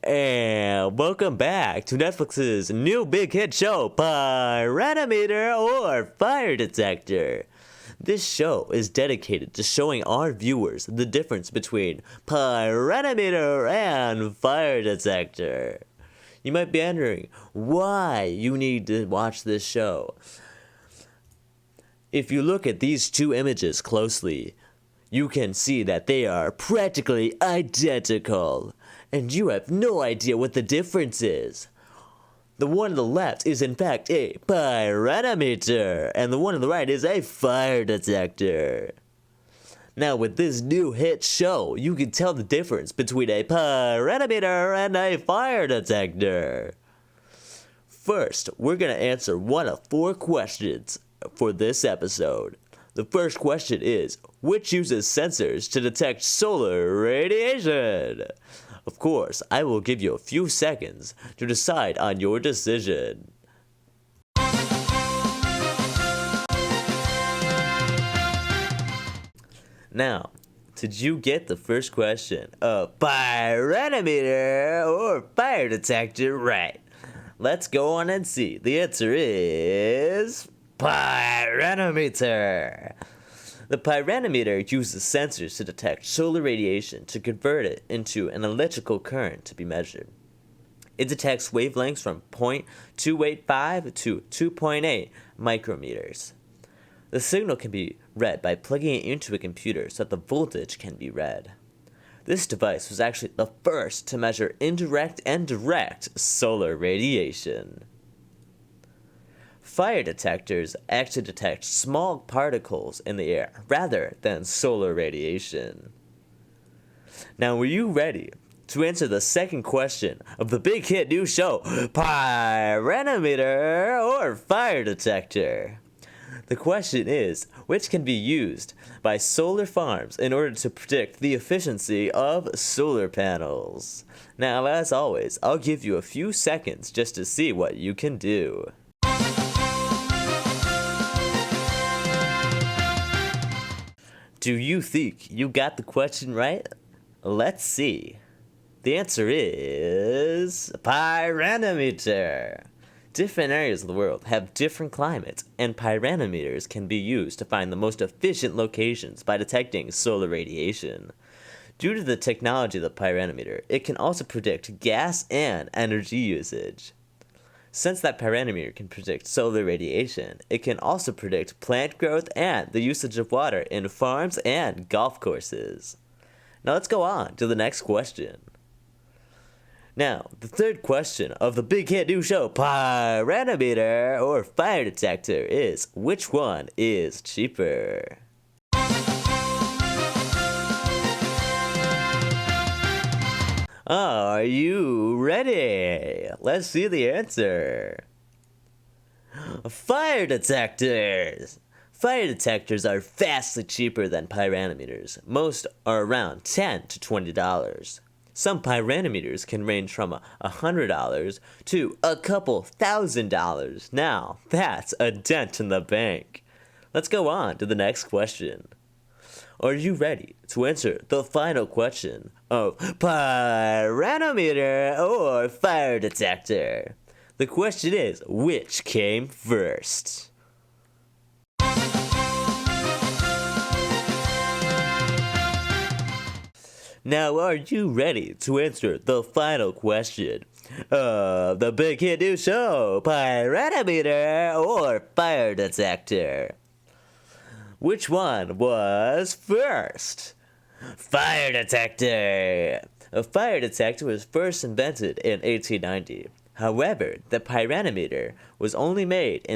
And welcome back to Netflix's new big hit show, Pyranometer or Fire Detector. This show is dedicated to showing our viewers the difference between Pyranometer and Fire Detector. You might be wondering why you need to watch this show. If you look at these two images closely, you can see that they are practically identical, and you have no idea what the difference is. The one on the left is in fact a pyranometer, and the one on the right is a fire detector. Now with this new hit show, you can tell the difference between a pyranometer and a fire detector. First, we're going to answer one of 4 questions for this episode. The first question is, which uses sensors to detect solar radiation? Of course, I will give you a few seconds to decide on your decision. Now, did you get the first question of pyranometer or fire detector right? Let's go on and see. The answer is pyranometer. The pyranometer uses sensors to detect solar radiation to convert it into an electrical current to be measured. It detects wavelengths from 0.285 to 2.8 micrometers. The signal can be read by plugging it into a computer so that the voltage can be read. This device was actually the first to measure indirect and direct solar radiation. Fire detectors actually detect small particles in the air rather than solar radiation. Now, were you ready to answer the second question of the big hit new show, Pyranometer or Fire Detector? The question is, which can be used by solar farms in order to predict the efficiency of solar panels? Now, as always, I'll give you a few seconds just to see what you can do. Do you think you got the question right? Let's see. The answer is pyranometer. Different areas of the world have different climates, and pyranometers can be used to find the most efficient locations by detecting solar radiation. Due to the technology of the pyranometer, it can also predict gas and energy usage. Since that pyranometer can predict solar radiation, it can also predict plant growth and the usage of water in farms and golf courses. Now let's go on to the next question. Now, the third question of the big hit new show, Pyranometer or Fire Detector, is which one is cheaper? Are you ready? Let's see the answer. Fire detectors! Fire detectors are vastly cheaper than pyranometers. Most are around $10 to $20. Some pyranometers can range from $100 to a couple $1,000. Now, that's a dent in the bank. Let's go on to the next question. Are you ready to answer the final question of pyranometer or fire detector? The question is, which came first? Now, are you ready to answer the final question of the big hit new show, Pyranometer or Fire Detector? Which one was first? Fire detector! A fire detector was first invented in 1890. However, the pyranometer was only made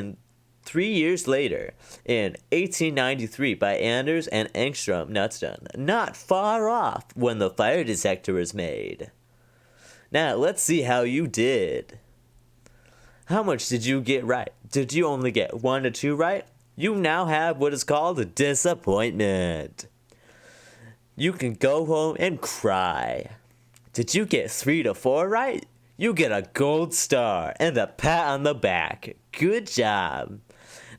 3 years later, in 1893, by Anders and Engstrom Knudsen, not far off when the fire detector was made. Now, let's see how you did. How much did you get right? Did you only get 1 to 2 right? You now have what is called a disappointment. You can go home and cry. Did you get 3 to 4 right? You get a gold star and a pat on the back. Good job.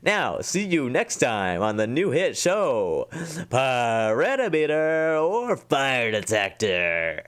Now, see you next time on the new hit show, Pyranometer or Fire Detector.